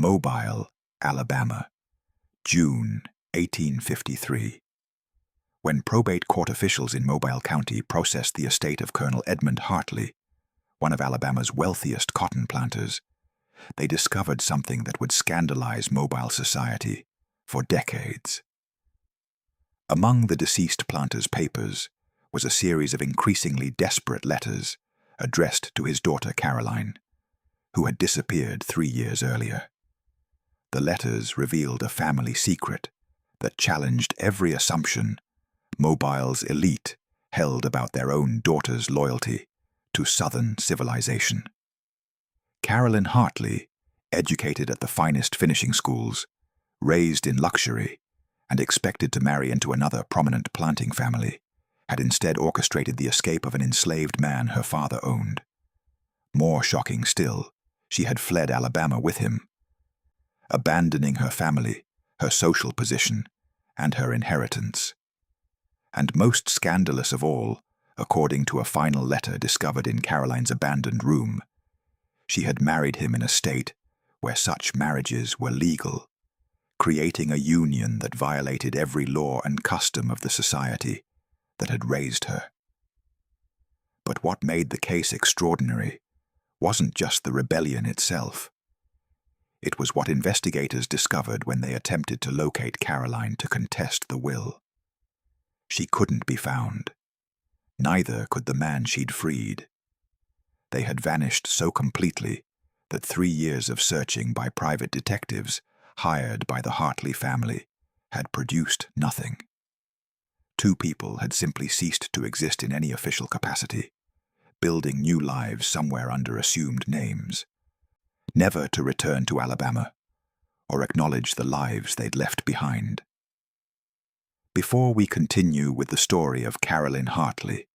Mobile, Alabama, June 1853. When probate court officials in Mobile County processed the estate of Colonel Edmund Hartley, one of Alabama's wealthiest cotton planters, they discovered something that would scandalize Mobile society for decades. Among the deceased planter's papers was a series of increasingly desperate letters addressed to his daughter Caroline, who had disappeared 3 years earlier. The letters revealed a family secret that challenged every assumption Mobile's elite held about their own daughter's loyalty to Southern civilization. Caroline Hartley, educated at the finest finishing schools, raised in luxury, and expected to marry into another prominent planting family, had instead orchestrated the escape of an enslaved man her father owned. More shocking still, she had fled Alabama with him, abandoning her family, her social position, and her inheritance. And most scandalous of all, according to a final letter discovered in Caroline's abandoned room, she had married him in a state where such marriages were legal, creating a union that violated every law and custom of the society that had raised her. But what made the case extraordinary wasn't just the rebellion itself. It was what investigators discovered when they attempted to locate Caroline to contest the will. She couldn't be found. Neither could the man she'd freed. They had vanished so completely that 3 years of searching by private detectives hired by the Hartley family had produced nothing. 2 people had simply ceased to exist in any official capacity, building new lives somewhere under assumed names, never to return to Alabama or acknowledge the lives they'd left behind. Before we continue with the story of Caroline Hartley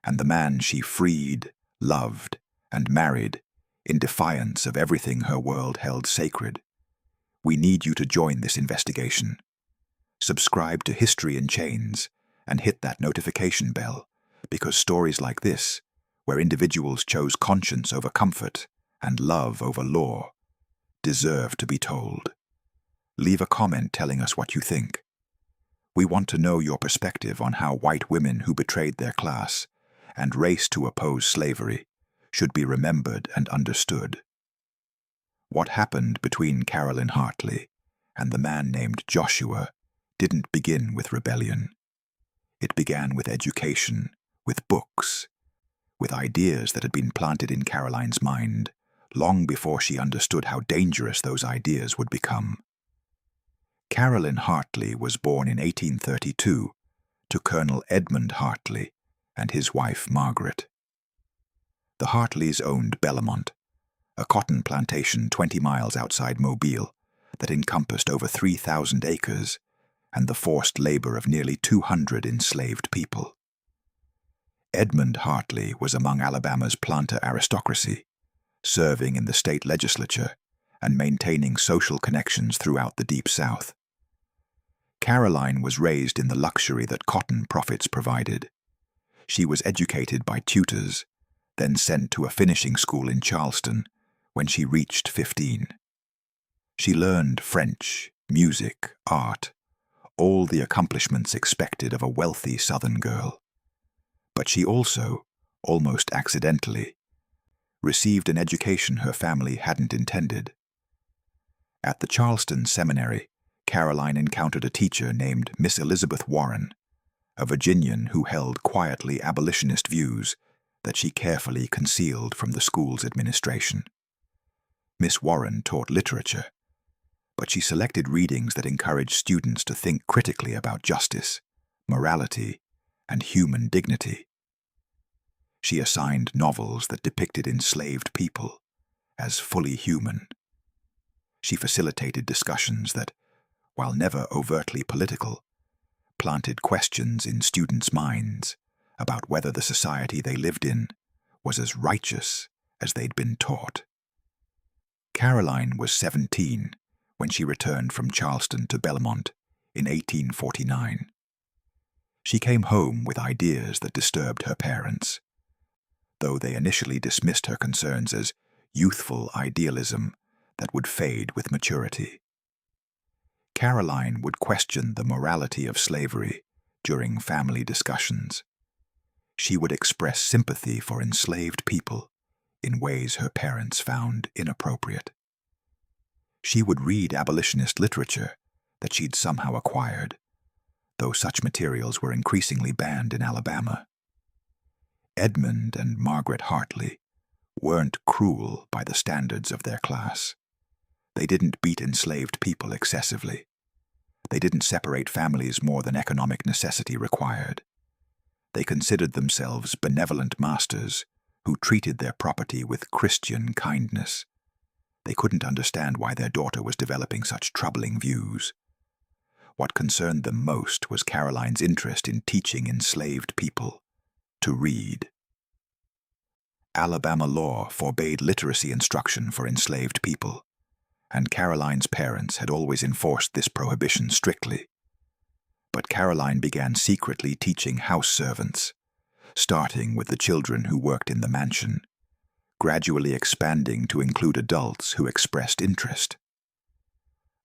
and the man she freed, loved, and married in defiance of everything her world held sacred, we need you to join this investigation. Subscribe to History in Chains and hit that notification bell, because stories like this, where individuals chose conscience over comfort and love over law, deserve to be told. Leave a comment telling us what you think. We want to know your perspective on how white women who betrayed their class and raced to oppose slavery should be remembered and understood. What happened between Caroline Hartley and the man named Joshua didn't begin with rebellion. It began with education, with books, with ideas that had been planted in Caroline's mind long before she understood how dangerous those ideas would become. Caroline Hartley was born in 1832 to Colonel Edmund Hartley and his wife Margaret. The Hartleys owned Belmont, a cotton plantation 20 miles outside Mobile that encompassed over 3,000 acres and the forced labor of nearly 200 enslaved people. Edmund Hartley was among Alabama's planter aristocracy, serving in the state legislature and maintaining social connections throughout the Deep South. Caroline was raised in the luxury that cotton profits provided. She was educated by tutors, then sent to a finishing school in Charleston when she reached 15. She learned French, music, art, all the accomplishments expected of a wealthy Southern girl. But she also, almost accidentally, received an education her family hadn't intended. At the Charleston Seminary, Caroline encountered a teacher named Miss Elizabeth Warren, a Virginian who held quietly abolitionist views that she carefully concealed from the school's administration. Miss Warren taught literature, but she selected readings that encouraged students to think critically about justice, morality, and human dignity. She assigned novels that depicted enslaved people as fully human. She facilitated discussions that, while never overtly political, planted questions in students' minds about whether the society they lived in was as righteous as they'd been taught. Caroline was 17 when she returned from Charleston to Belmont in 1849. She came home with ideas that disturbed her parents. Though they initially dismissed her concerns as youthful idealism that would fade with maturity. Caroline would question the morality of slavery during family discussions. She would express sympathy for enslaved people in ways her parents found inappropriate. She would read abolitionist literature that she'd somehow acquired, though such materials were increasingly banned in Alabama. Edmund and Margaret Hartley weren't cruel by the standards of their class. They didn't beat enslaved people excessively. They didn't separate families more than economic necessity required. They considered themselves benevolent masters who treated their property with Christian kindness. They couldn't understand why their daughter was developing such troubling views. What concerned them most was Caroline's interest in teaching enslaved people to read. Alabama law forbade literacy instruction for enslaved people, and Caroline's parents had always enforced this prohibition strictly. But Caroline began secretly teaching house servants, starting with the children who worked in the mansion, gradually expanding to include adults who expressed interest.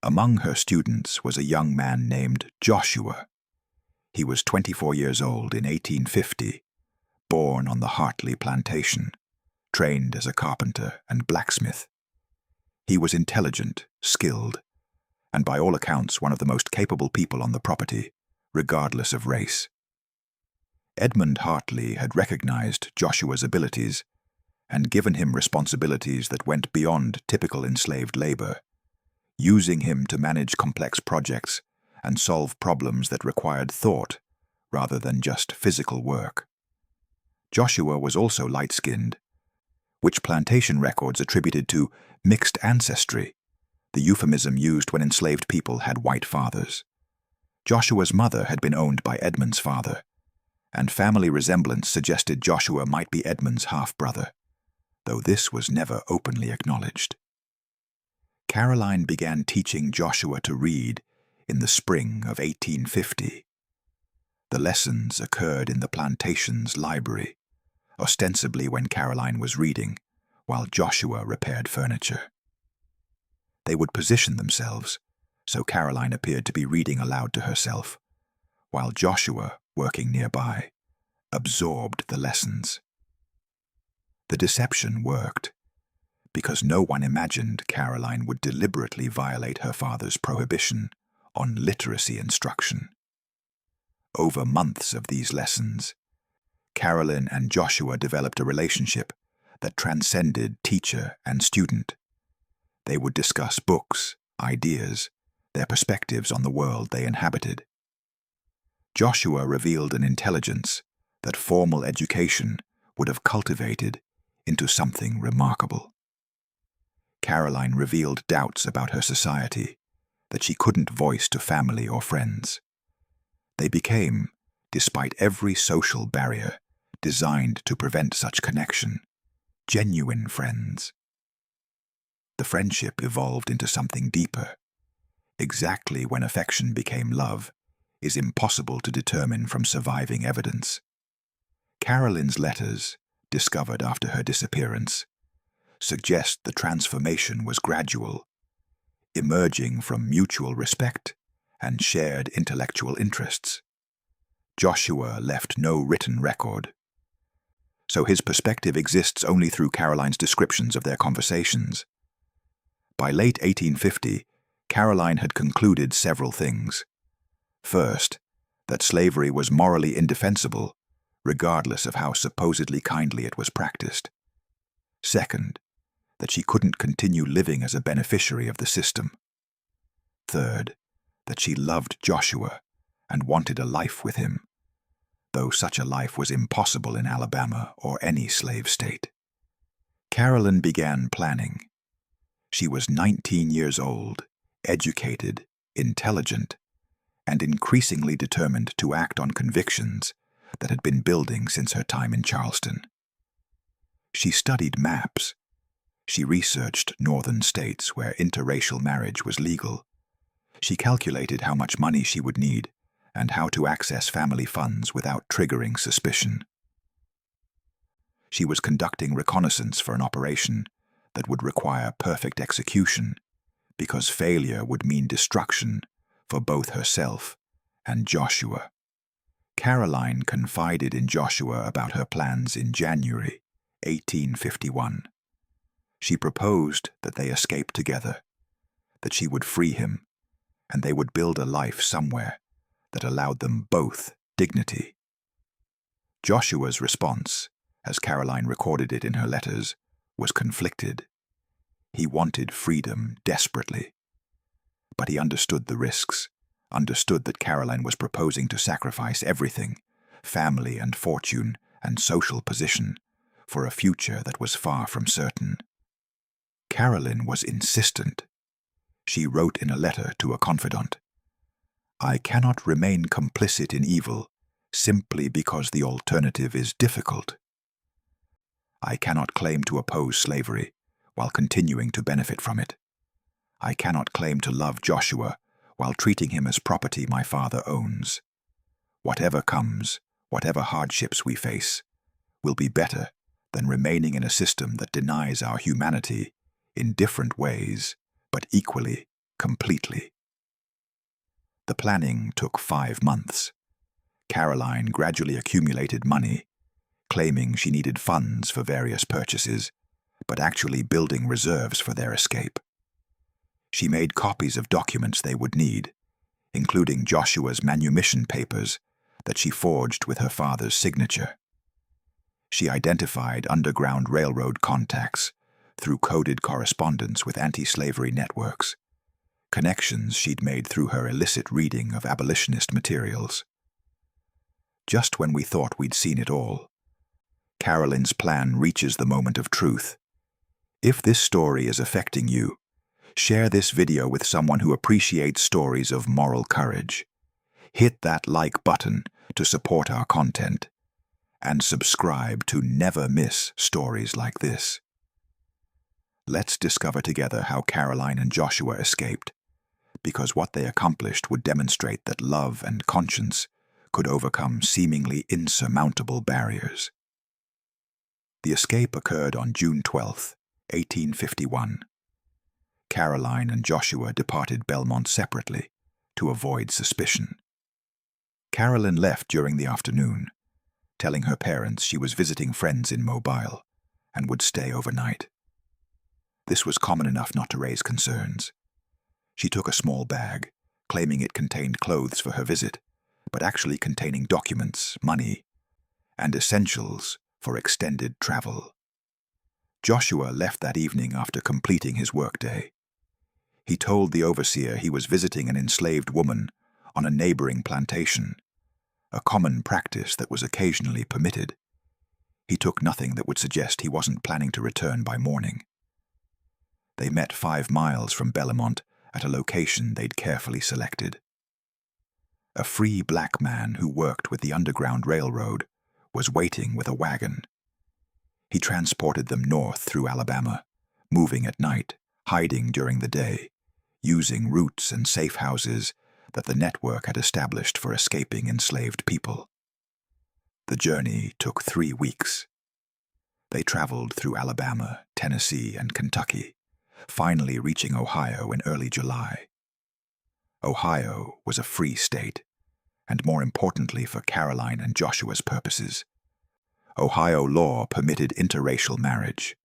Among her students was a young man named Joshua. He was 24 years old in 1850, born on the Hartley plantation, trained as a carpenter and blacksmith. He was intelligent, skilled, and by all accounts one of the most capable people on the property, regardless of race. Edmund Hartley had recognized Joshua's abilities and given him responsibilities that went beyond typical enslaved labor, using him to manage complex projects and solve problems that required thought rather than just physical work. Joshua was also light-skinned, which plantation records attributed to mixed ancestry, the euphemism used when enslaved people had white fathers. Joshua's mother had been owned by Edmund's father, and family resemblance suggested Joshua might be Edmund's half-brother, though this was never openly acknowledged. Caroline began teaching Joshua to read in the spring of 1850. The lessons occurred in the plantation's library, ostensibly when Caroline was reading, while Joshua repaired furniture. They would position themselves, so Caroline appeared to be reading aloud to herself, while Joshua, working nearby, absorbed the lessons. The deception worked, because no one imagined Caroline would deliberately violate her father's prohibition on literacy instruction. Over months of these lessons, Carolyn and Joshua developed a relationship that transcended teacher and student. They would discuss books, ideas, their perspectives on the world they inhabited. Joshua revealed an intelligence that formal education would have cultivated into something remarkable. Caroline revealed doubts about her society that she couldn't voice to family or friends. They became, despite every social barrier designed to prevent such connection, genuine friends. The friendship evolved into something deeper. Exactly when affection became love is impossible to determine from surviving evidence. Carolyn's letters, discovered after her disappearance, suggest the transformation was gradual, emerging from mutual respect and shared intellectual interests. Joshua left no written record, so his perspective exists only through Caroline's descriptions of their conversations. By late 1850, Caroline had concluded several things. First, that slavery was morally indefensible, regardless of how supposedly kindly it was practiced. Second, that she couldn't continue living as a beneficiary of the system. Third, that she loved Joshua and wanted a life with him, though such a life was impossible in Alabama or any slave state. Carolyn began planning. She was 19 years old, educated, intelligent, and increasingly determined to act on convictions that had been building since her time in Charleston. She studied maps. She researched northern states where interracial marriage was legal. She calculated how much money she would need and how to access family funds without triggering suspicion. She was conducting reconnaissance for an operation that would require perfect execution, because failure would mean destruction for both herself and Joshua. Caroline confided in Joshua about her plans in January 1851. She proposed that they escape together, that she would free him, and they would build a life somewhere that allowed them both dignity. Joshua's response, as Caroline recorded it in her letters, was conflicted. He wanted freedom desperately, but he understood the risks, understood that Caroline was proposing to sacrifice everything, family and fortune and social position, for a future that was far from certain. Caroline was insistent. She wrote in a letter to a confidant, "I cannot remain complicit in evil simply because the alternative is difficult. I cannot claim to oppose slavery while continuing to benefit from it. I cannot claim to love Joshua while treating him as property my father owns. Whatever comes, whatever hardships we face, will be better than remaining in a system that denies our humanity in different ways, but equally, completely." The planning took 5 months. Caroline gradually accumulated money, claiming she needed funds for various purchases, but actually building reserves for their escape. She made copies of documents they would need, including Joshua's manumission papers that she forged with her father's signature. She identified Underground Railroad contacts through coded correspondence with anti-slavery networks, connections she'd made through her illicit reading of abolitionist materials. Just when we thought we'd seen it all, Caroline's plan reaches the moment of truth. If this story is affecting you, share this video with someone who appreciates stories of moral courage. Hit that like button to support our content, and subscribe to never miss stories like this. Let's discover together how Caroline and Joshua escaped, because what they accomplished would demonstrate that love and conscience could overcome seemingly insurmountable barriers. The escape occurred on June 12, 1851. Caroline and Joshua departed Belmont separately to avoid suspicion. Caroline left during the afternoon, telling her parents she was visiting friends in Mobile and would stay overnight. This was common enough not to raise concerns. She took a small bag, claiming it contained clothes for her visit, but actually containing documents, money, and essentials for extended travel. Joshua left that evening after completing his workday. He told the overseer he was visiting an enslaved woman on a neighboring plantation, a common practice that was occasionally permitted. He took nothing that would suggest he wasn't planning to return by morning. They met 5 miles from Belmont at a location they'd carefully selected. A free black man who worked with the Underground Railroad was waiting with a wagon. He transported them north through Alabama, moving at night, hiding during the day, using routes and safe houses that the network had established for escaping enslaved people. The journey took 3 weeks. They traveled through Alabama, Tennessee, and Kentucky, finally reaching Ohio in early July. Ohio was a free state, and more importantly for Caroline and Joshua's purposes, Ohio law permitted interracial marriage.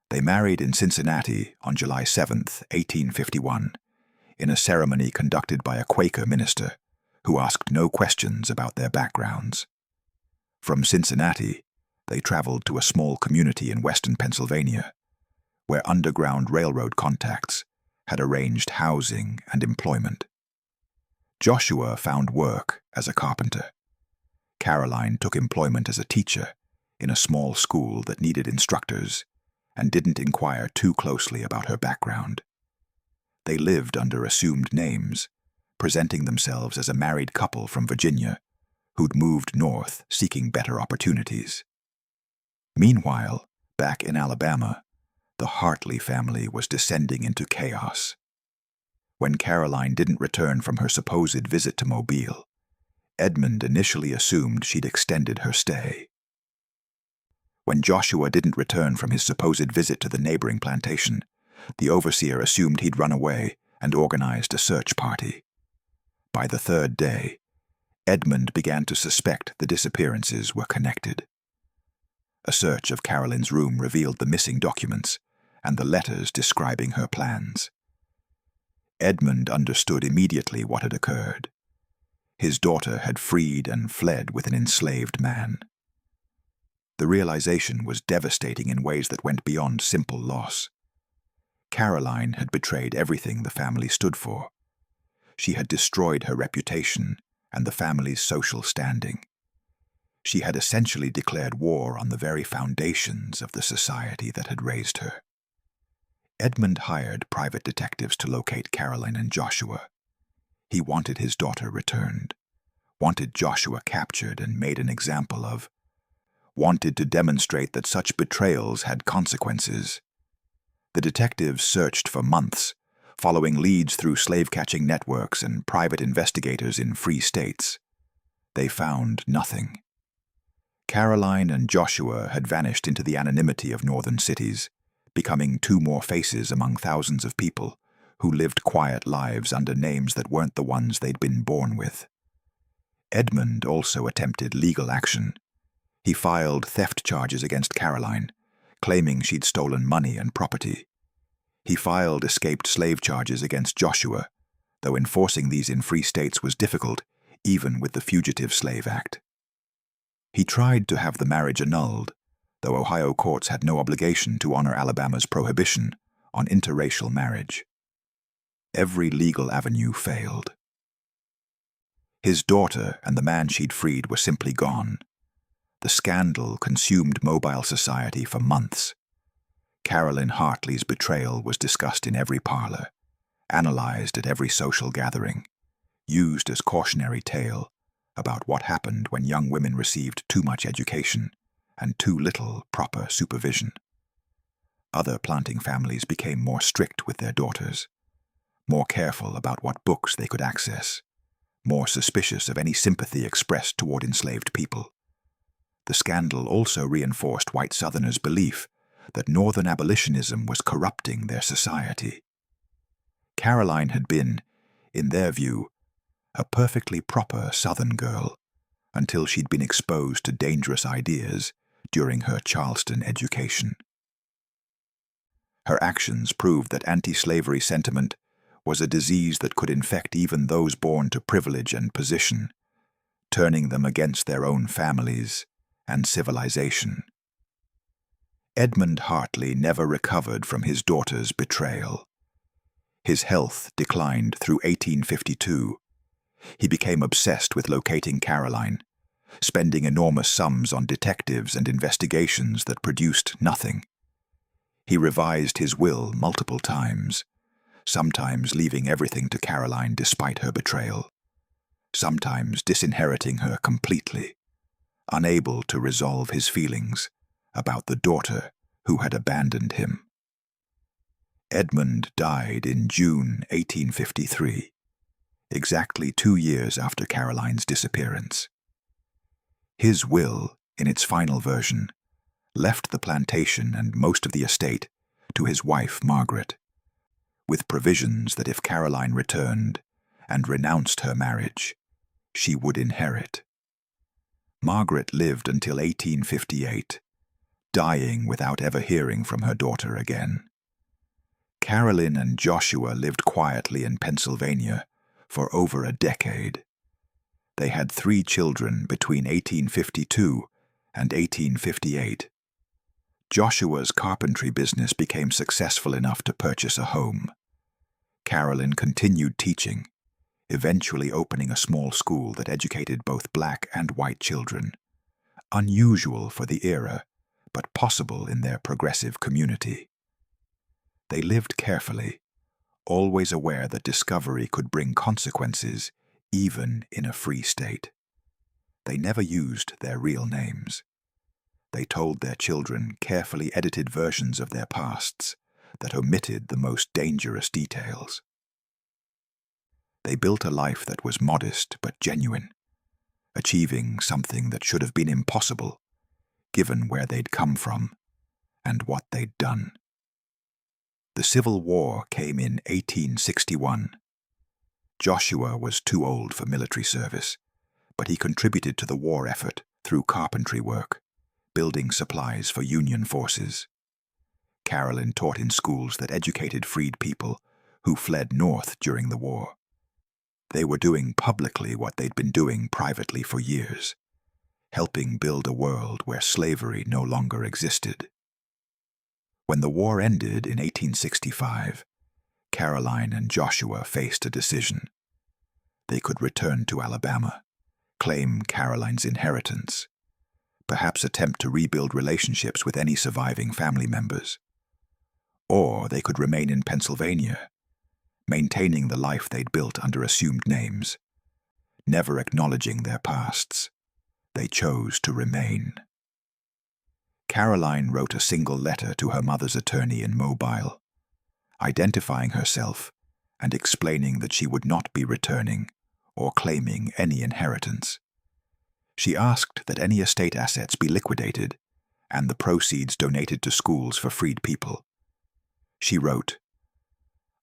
They married in Cincinnati on July 7, 1851, in a ceremony conducted by a Quaker minister who asked no questions about their backgrounds. From Cincinnati, they traveled to a small community in western Pennsylvania, where Underground Railroad contacts had arranged housing and employment. Joshua found work as a carpenter. Caroline took employment as a teacher in a small school that needed instructors and didn't inquire too closely about her background. They lived under assumed names, presenting themselves as a married couple from Virginia who'd moved north seeking better opportunities. Meanwhile, back in Alabama, the Hartley family was descending into chaos. When Caroline didn't return from her supposed visit to Mobile, Edmund initially assumed she'd extended her stay. When Joshua didn't return from his supposed visit to the neighboring plantation, the overseer assumed he'd run away and organized a search party. By the third day, Edmund began to suspect the disappearances were connected. A search of Carolyn's room revealed the missing documents and the letters describing her plans. Edmund understood immediately what had occurred. His daughter had freed and fled with an enslaved man. The realization was devastating in ways that went beyond simple loss. Caroline had betrayed everything the family stood for. She had destroyed her reputation and the family's social standing. She had essentially declared war on the very foundations of the society that had raised her. Edmund hired private detectives to locate Caroline and Joshua. He wanted his daughter returned, wanted Joshua captured and made an example of, wanted to demonstrate that such betrayals had consequences. The detectives searched for months, following leads through slave-catching networks and private investigators in free states. They found nothing. Caroline and Joshua had vanished into the anonymity of northern cities, becoming two more faces among thousands of people who lived quiet lives under names that weren't the ones they'd been born with. Edmund also attempted legal action. He filed theft charges against Caroline, claiming she'd stolen money and property. He filed escaped slave charges against Joshua, though enforcing these in free states was difficult, even with the Fugitive Slave Act. He tried to have the marriage annulled, though Ohio courts had no obligation to honor Alabama's prohibition on interracial marriage. Every legal avenue failed. His daughter and the man she'd freed were simply gone. The scandal consumed mobile society for months. Carolyn Hartley's betrayal was discussed in every parlor, analyzed at every social gathering, used as cautionary tale about what happened when young women received too much education and too little proper supervision. Other planting families became more strict with their daughters, more careful about what books they could access, more suspicious of any sympathy expressed toward enslaved people. The scandal also reinforced white Southerners' belief that Northern abolitionism was corrupting their society. Caroline had been, in their view, a perfectly proper Southern girl until she'd been exposed to dangerous ideas during her Charleston education. Her actions proved that anti-slavery sentiment was a disease that could infect even those born to privilege and position, turning them against their own families and civilization. Edmund Hartley never recovered from his daughter's betrayal. His health declined through 1852. He became obsessed with locating Caroline, spending enormous sums on detectives and investigations that produced nothing. He revised his will multiple times, sometimes leaving everything to Caroline despite her betrayal, sometimes disinheriting her completely, unable to resolve his feelings about the daughter who had abandoned him. Edmund died in June 1853, exactly 2 years after Caroline's disappearance. His will, in its final version, left the plantation and most of the estate to his wife Margaret, with provisions that if Caroline returned and renounced her marriage, she would inherit. Margaret lived until 1858, dying without ever hearing from her daughter again. Carolyn and Joshua lived quietly in Pennsylvania for over a decade. They had 3 children between 1852 and 1858. Joshua's carpentry business became successful enough to purchase a home. Carolyn continued teaching, eventually opening a small school that educated both black and white children, unusual for the era, but possible in their progressive community. They lived carefully, always aware that discovery could bring consequences even in a free state. They never used their real names. They told their children carefully edited versions of their pasts that omitted the most dangerous details. They built a life that was modest but genuine, achieving something that should have been impossible, given where they'd come from and what they'd done. The Civil War came in 1861. Joshua was too old for military service, but he contributed to the war effort through carpentry work, building supplies for Union forces. Carolyn taught in schools that educated freed people who fled north during the war. They were doing publicly what they'd been doing privately for years, helping build a world where slavery no longer existed. When the war ended in 1865, Caroline and Joshua faced a decision. They could return to Alabama, claim Caroline's inheritance, perhaps attempt to rebuild relationships with any surviving family members. Or they could remain in Pennsylvania, maintaining the life they'd built under assumed names, never acknowledging their pasts. They chose to remain. Caroline wrote a single letter to her mother's attorney in Mobile, identifying herself and explaining that she would not be returning or claiming any inheritance. She asked that any estate assets be liquidated and the proceeds donated to schools for freed people. She wrote,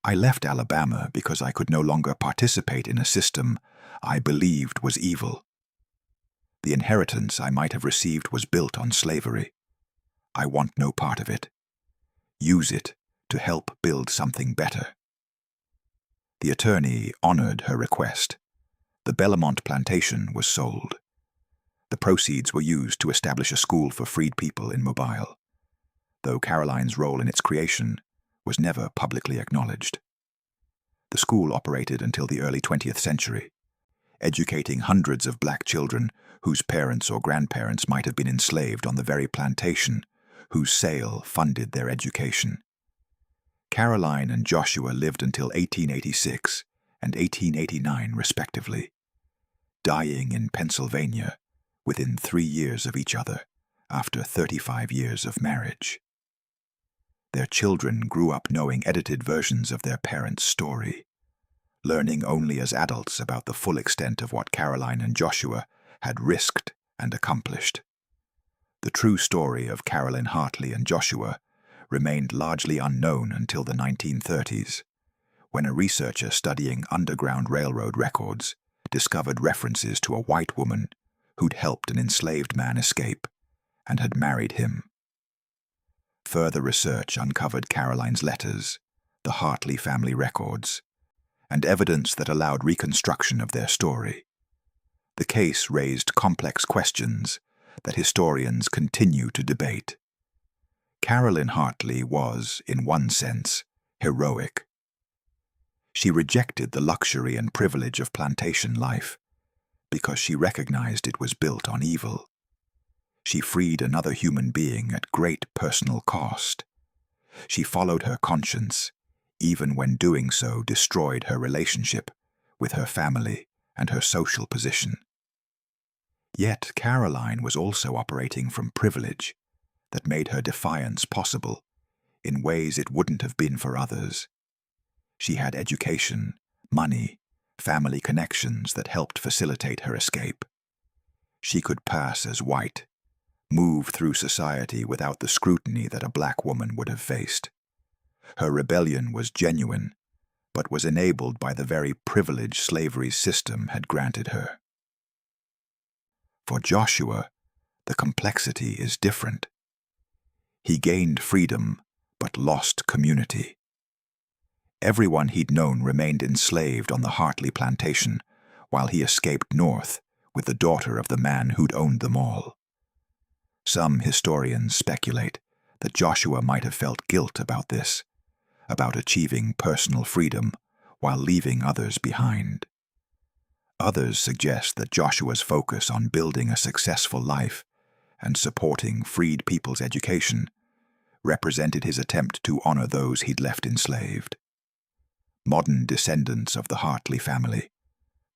"I left Alabama because I could no longer participate in a system I believed was evil. The inheritance I might have received was built on slavery. I want no part of it. Use it to help build something better." The attorney honored her request. The Bellamont plantation was sold. The proceeds were used to establish a school for freed people in Mobile, though Caroline's role in its creation was never publicly acknowledged. The school operated until the early 20th century, educating hundreds of black children whose parents or grandparents might have been enslaved on the very plantation whose sale funded their education. Caroline and Joshua lived until 1886 and 1889 respectively, dying in Pennsylvania within 3 years of each other after 35 years of marriage. Their children grew up knowing edited versions of their parents' story, learning only as adults about the full extent of what Caroline and Joshua had risked and accomplished. The true story of Carolyn Hartley and Joshua remained largely unknown until the 1930s, when a researcher studying Underground Railroad records discovered references to a white woman who'd helped an enslaved man escape and had married him. Further research uncovered Caroline's letters, the Hartley family records, and evidence that allowed reconstruction of their story. The case raised complex questions that historians continue to debate. Carolyn Hartley was, in one sense, heroic. She rejected the luxury and privilege of plantation life because she recognized it was built on evil. She freed another human being at great personal cost. She followed her conscience, even when doing so destroyed her relationship with her family and her social position. Yet Caroline was also operating from privilege that made her defiance possible in ways it wouldn't have been for others. She had education, money, family connections that helped facilitate her escape. She could pass as white, move through society without the scrutiny that a black woman would have faced. Her rebellion was genuine, but was enabled by the very privilege slavery's system had granted her. For Joshua, the complexity is different. He gained freedom, but lost community. Everyone he'd known remained enslaved on the Hartley plantation, while he escaped north with the daughter of the man who'd owned them all. Some historians speculate that Joshua might have felt guilt about this, about achieving personal freedom while leaving others behind. Others suggest that Joshua's focus on building a successful life and supporting freed people's education represented his attempt to honor those he'd left enslaved. Modern descendants of the Hartley family,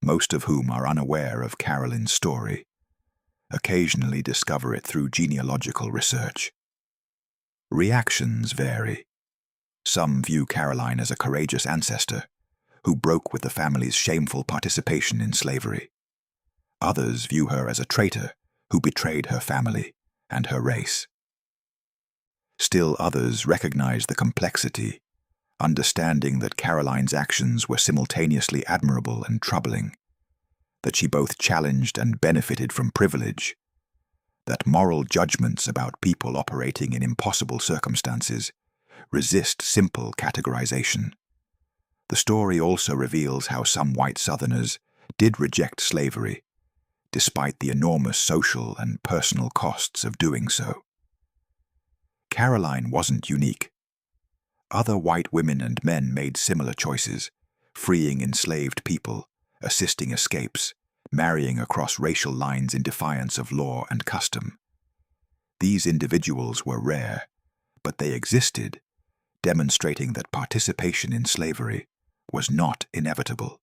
most of whom are unaware of Carolyn's story, occasionally discover it through genealogical research. Reactions vary. Some view Caroline as a courageous ancestor who broke with the family's shameful participation in slavery. Others view her as a traitor who betrayed her family and her race. Still others recognize the complexity, understanding that Caroline's actions were simultaneously admirable and troubling, that she both challenged and benefited from privilege, that moral judgments about people operating in impossible circumstances resist simple categorization. The story also reveals how some white Southerners did reject slavery, despite the enormous social and personal costs of doing so. Caroline wasn't unique. Other white women and men made similar choices, freeing enslaved people, assisting escapes, marrying across racial lines in defiance of law and custom. These individuals were rare, but they existed, demonstrating that participation in slavery was not inevitable,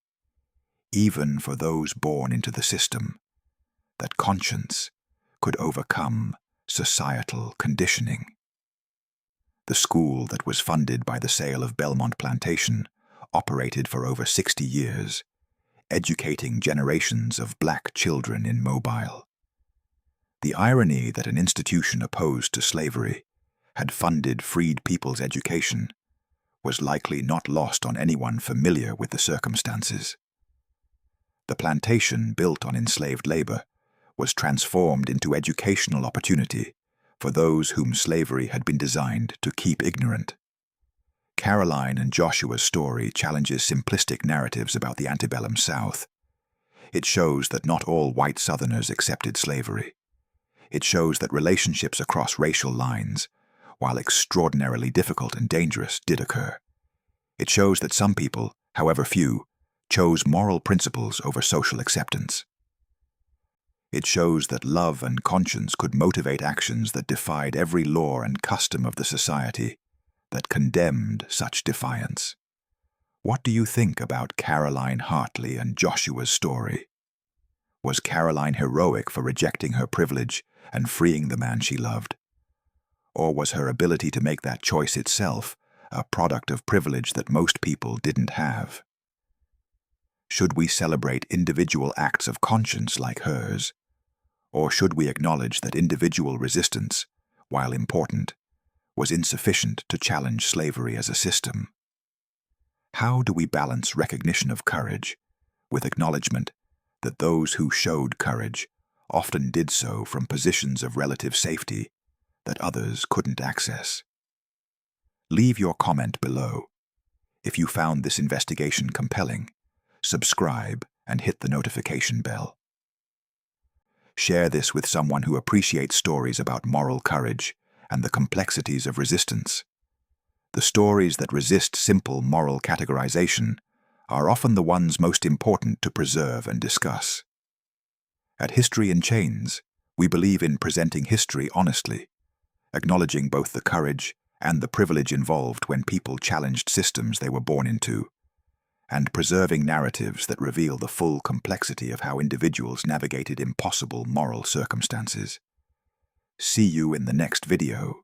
even for those born into the system, that conscience could overcome societal conditioning. The school that was funded by the sale of Belmont Plantation operated for over 60 years, educating generations of black children in Mobile. The irony that an institution opposed to slavery had funded freed people's education was likely not lost on anyone familiar with the circumstances. The plantation, built on enslaved labor, was transformed into educational opportunity for those whom slavery had been designed to keep ignorant. Caroline and Joshua's story challenges simplistic narratives about the antebellum South. It shows that not all white Southerners accepted slavery. It shows that relationships across racial lines, while extraordinarily difficult and dangerous, did occur. It shows that some people, however few, chose moral principles over social acceptance. It shows that love and conscience could motivate actions that defied every law and custom of the society that condemned such defiance. What do you think about Caroline Hartley and Joshua's story? Was Caroline heroic for rejecting her privilege and freeing the man she loved? Or was her ability to make that choice itself a product of privilege that most people didn't have? Should we celebrate individual acts of conscience like hers? Or should we acknowledge that individual resistance, while important, was insufficient to challenge slavery as a system? How do we balance recognition of courage with acknowledgement that those who showed courage often did so from positions of relative safety that others couldn't access? Leave your comment below. If you found this investigation compelling, subscribe and hit the notification bell. Share this with someone who appreciates stories about moral courage and the complexities of resistance. The stories that resist simple moral categorization are often the ones most important to preserve and discuss. At History in Chains, we believe in presenting history honestly, acknowledging both the courage and the privilege involved when people challenged systems they were born into, and preserving narratives that reveal the full complexity of how individuals navigated impossible moral circumstances. See you in the next video.